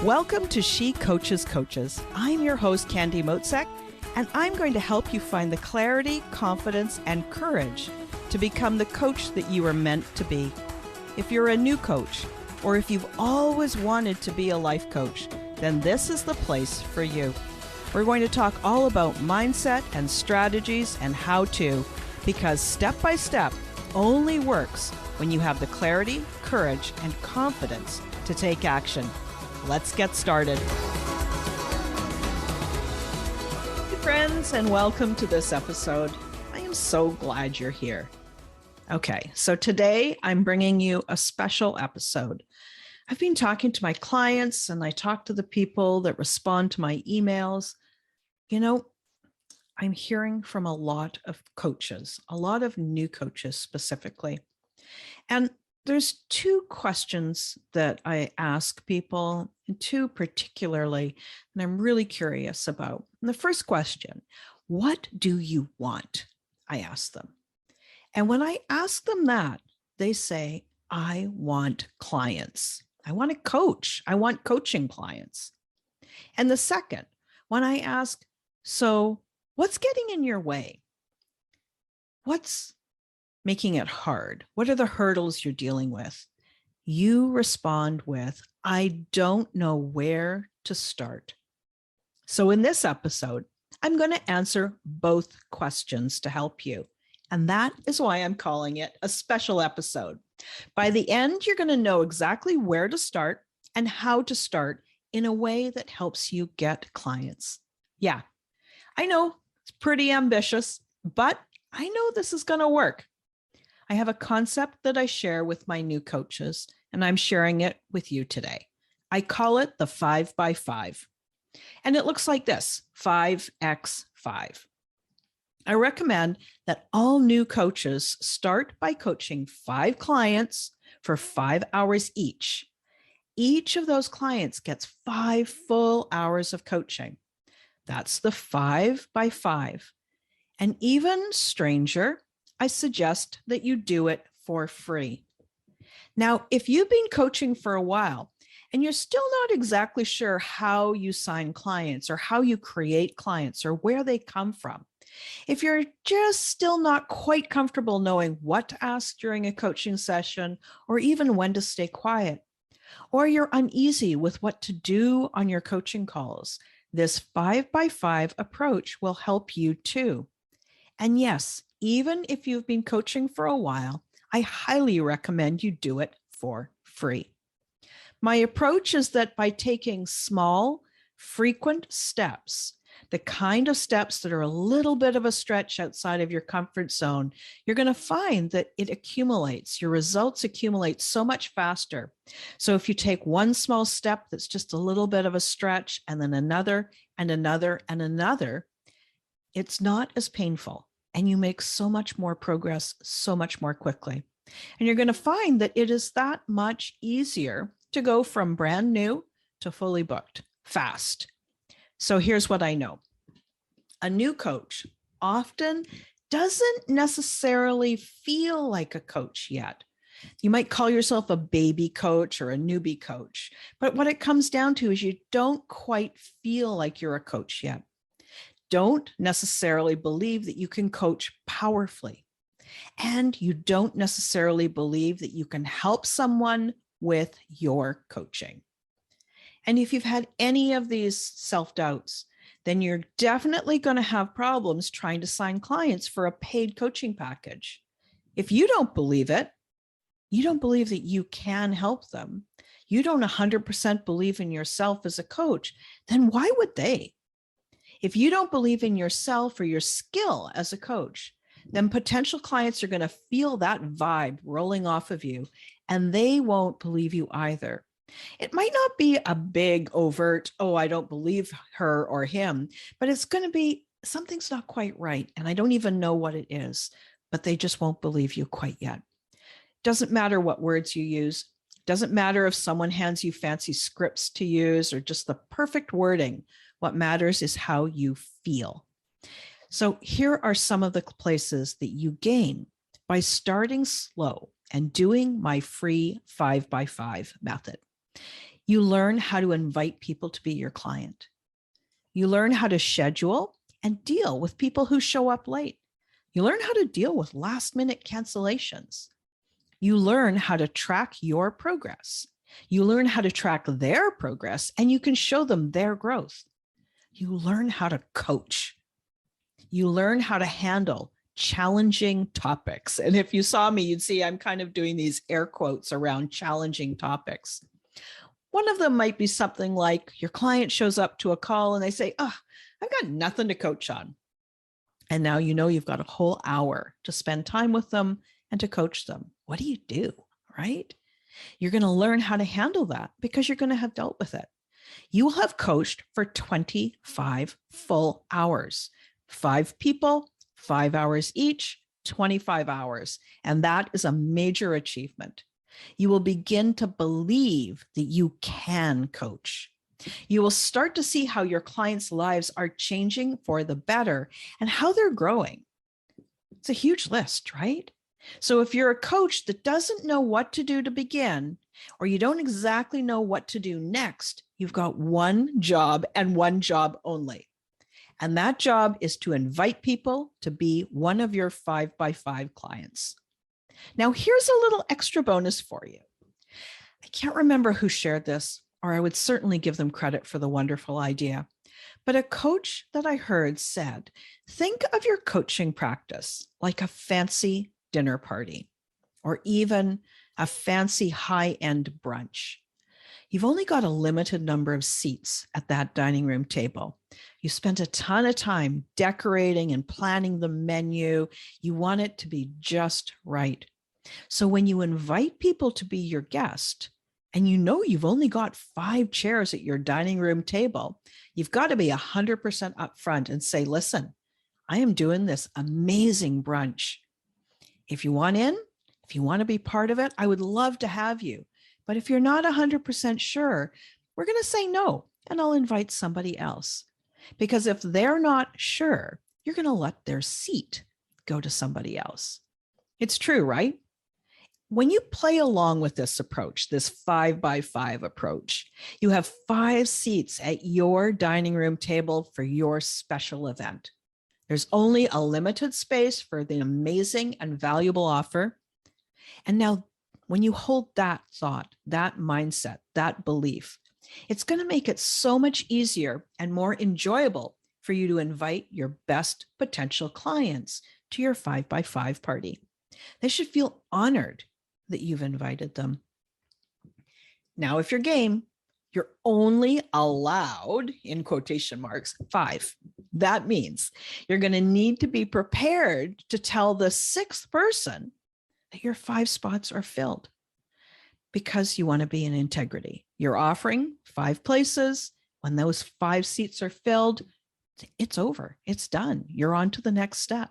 Welcome to She Coaches Coaches. I'm your host, Candy Motzek, and I'm going to help you find the clarity, confidence, and courage to become the coach that you are meant to be. If you're a new coach, or if you've always wanted to be a life coach, then this is the place for you. We're going to talk all about mindset and strategies and how to, because step by step only works when you have the clarity, courage, and confidence to take action. Let's get started. Hey friends, and welcome to this episode. I am so glad you're here. Okay, so today I'm bringing you a special episode. I've been talking to my clients and I talk to the people that respond to my emails. You know, I'm hearing from a lot of coaches, a lot of new coaches specifically. And there's two questions that I ask people, and two particularly, and I'm really curious about. And the first question, what do you want? I ask them. And when I ask them that, they say, I want clients. I want to coach. I want coaching clients. And the second, when I ask, so what's getting in your way? What's making it hard? What are the hurdles you're dealing with? You respond with, I don't know where to start. So in this episode, I'm going to answer both questions to help you. And that is why I'm calling it a special episode. By the end, you're going to know exactly where to start and how to start in a way that helps you get clients. Yeah, I know it's pretty ambitious, but I know this is going to work. I have a concept that I share with my new coaches, and I'm sharing it with you today. I call it the 5x5. And it looks like this, 5x5. I recommend that all new coaches start by coaching 5 clients for 5 hours each. Each of those clients gets 5 full hours of coaching. That's the 5x5. And even stranger, I suggest that you do it for free. Now, if you've been coaching for a while and you're still not exactly sure how you sign clients or how you create clients or where they come from, if you're just still not quite comfortable knowing what to ask during a coaching session or even when to stay quiet, or you're uneasy with what to do on your coaching calls, this 5x5 approach will help you too. And yes, even if you've been coaching for a while, I highly recommend you do it for free. My approach is that by taking small, frequent steps, the kind of steps that are a little bit of a stretch outside of your comfort zone, you're going to find that it accumulates. Your results accumulate so much faster. So if you take one small step that's just a little bit of a stretch and then another and another and another, it's not as painful. And you make so much more progress so much more quickly. And you're going to find that it is that much easier to go from brand new to fully booked fast. So here's what I know. A new coach often doesn't necessarily feel like a coach yet. You might call yourself a baby coach or a newbie coach, but what it comes down to is you don't quite feel like you're a coach yet. Don't necessarily believe that you can coach powerfully. And you don't necessarily believe that you can help someone with your coaching. And if you've had any of these self-doubts, then you're definitely going to have problems trying to sign clients for a paid coaching package. If you don't believe it, you don't believe that you can help them, you don't 100% believe in yourself as a coach, then why would they? If you don't believe in yourself or your skill as a coach, then potential clients are going to feel that vibe rolling off of you, and they won't believe you either. It might not be a big overt, oh, I don't believe her or him, but it's going to be something's not quite right, and I don't even know what it is, but they just won't believe you quite yet. Doesn't matter what words you use. Doesn't matter if someone hands you fancy scripts to use or just the perfect wording. What matters is how you feel. So here are some of the places that you gain by starting slow and doing my free 5x5 method. You learn how to invite people to be your client. You learn how to schedule and deal with people who show up late. You learn how to deal with last-minute cancellations. You learn how to track your progress. You learn how to track their progress, and you can show them their growth. You learn how to coach. You learn how to handle challenging topics. And if you saw me, you'd see I'm kind of doing these air quotes around challenging topics. One of them might be something like your client shows up to a call and they say, oh, I've got nothing to coach on. And now you know you've got a whole hour to spend time with them and to coach them. What do, right? You're going to learn how to handle that because you're going to have dealt with it. You will have coached for 25 full hours, 5 people, 5 hours each, 25 hours. And that is a major achievement. You will begin to believe that you can coach. You will start to see how your clients' lives are changing for the better and how they're growing. It's a huge list, right? So if you're a coach that doesn't know what to do to begin, or you don't exactly know what to do next, you've got one job and one job only. And that job is to invite people to be one of your 5x5 clients. Now, here's a little extra bonus for you. I can't remember who shared this, or I would certainly give them credit for the wonderful idea. But a coach that I heard said, think of your coaching practice like a fancy dinner party, or even a fancy high-end brunch. You've only got a limited number of seats at that dining room table. You spent a ton of time decorating and planning the menu. You want it to be just right. So when you invite people to be your guest, and you know you've only got 5 chairs at your dining room table, you've got to be 100% upfront and say, listen, I am doing this amazing brunch. If you want in, if you want to be part of it, I would love to have you. But if you're not 100% sure, we're going to say no, and I'll invite somebody else. Because if they're not sure, you're going to let their seat go to somebody else. It's true, right? When you play along with this approach, this 5x5 approach, you have 5 seats at your dining room table for your special event. There's only a limited space for the amazing and valuable offer. And now, when you hold that thought, that mindset, that belief, it's going to make it so much easier and more enjoyable for you to invite your best potential clients to your 5x5 party. They should feel honored that you've invited them. Now, if you're game, you're only allowed, in quotation marks, 5. That means you're going to need to be prepared to tell the 6th person that your 5 spots are filled, because you want to be in integrity. You're offering 5 places. When those 5 seats are filled, it's over. It's done. You're on to the next step.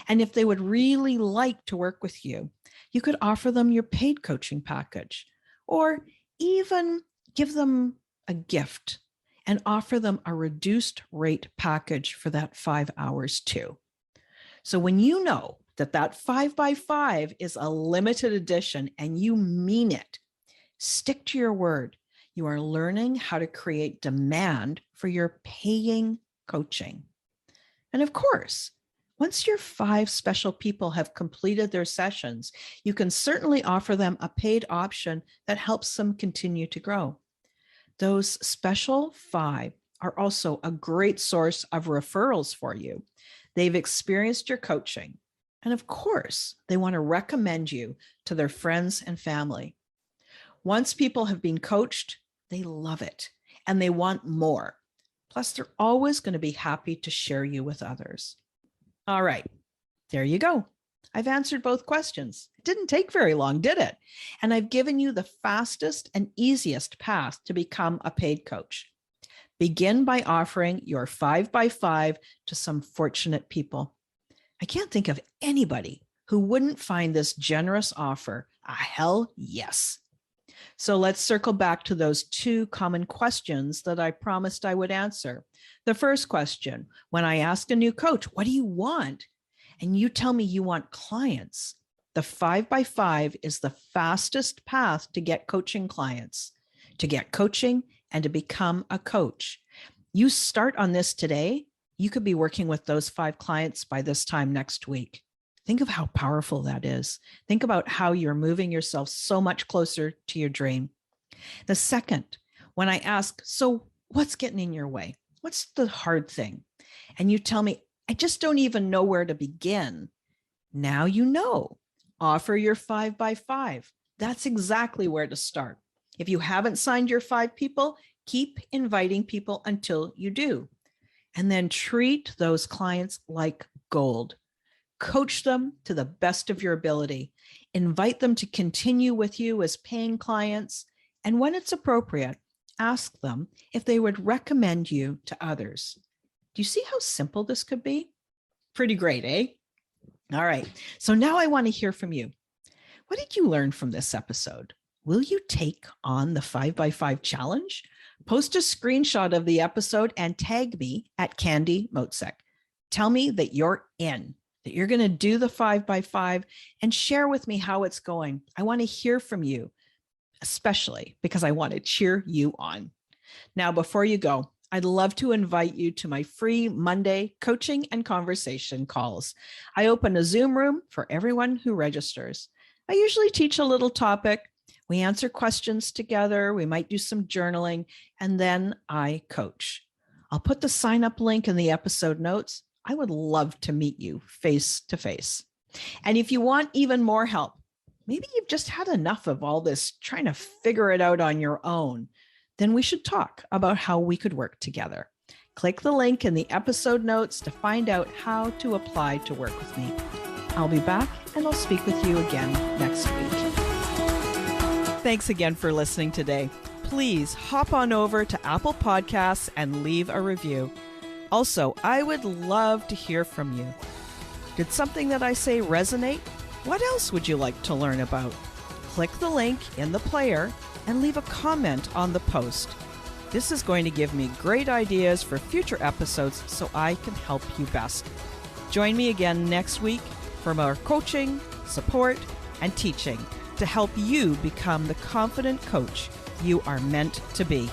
And if they would really like to work with you, you could offer them your paid coaching package, or even give them a gift and offer them a reduced rate package for that 5 hours too. So when you know that 5x5 is a limited edition and you mean it, stick to your word. You are learning how to create demand for your paying coaching. And of course, once your 5 special people have completed their sessions, you can certainly offer them a paid option that helps them continue to grow. Those special 5 are also a great source of referrals for you. They've experienced your coaching, and of course, they want to recommend you to their friends and family. Once people have been coached, they love it and they want more. Plus, they're always going to be happy to share you with others. All right, there you go. I've answered both questions. It didn't take very long, did it? And I've given you the fastest and easiest path to become a paid coach. Begin by offering your 5x5 to some fortunate people. I can't think of anybody who wouldn't find this generous offer a hell yes. So let's circle back to those 2 common questions that I promised I would answer. The first question, when I ask a new coach, what do you want? And you tell me you want clients, the 5x5 is the fastest path to get coaching clients. to get coaching and to become a coach. You start on this today, you could be working with those 5 clients by this time next week. Think of how powerful that is. Think about how you're moving yourself so much closer to your dream. The second, when I ask, so what's getting in your way? What's the hard thing? And you tell me, I just don't even know where to begin. Now you know. Offer your 5x5. That's exactly where to start. If you haven't signed your 5 people, keep inviting people until you do. And then treat those clients like gold. Coach them to the best of your ability. Invite them to continue with you as paying clients. And when it's appropriate, ask them if they would recommend you to others. Do you see how simple this could be? Pretty great, eh? All right. So now I want to hear from you. What did you learn from this episode? Will you take on the 5x5 challenge? Post a screenshot of the episode and tag me at Candy Motzek. Tell me that you're in, that you're going to do the 5x5 and share with me how it's going. I want to hear from you, especially because I want to cheer you on. Now, before you go, I'd love to invite you to my free Monday coaching and conversation calls. I open a Zoom room for everyone who registers. I usually teach a little topic. We answer questions together. We might do some journaling, and then I coach. I'll put the sign up link in the episode notes. I would love to meet you face to face. And if you want even more help, maybe you've just had enough of all this trying to figure it out on your own, then we should talk about how we could work together. Click the link in the episode notes to find out how to apply to work with me. I'll be back and I'll speak with you again next week. Thanks again for listening today. Please hop on over to Apple Podcasts and leave a review. Also, I would love to hear from you. Did something that I say resonate? What else would you like to learn about? Click the link in the player and leave a comment on the post. This is going to give me great ideas for future episodes so I can help you best. Join me again next week for more coaching, support, and teaching to help you become the confident coach you are meant to be.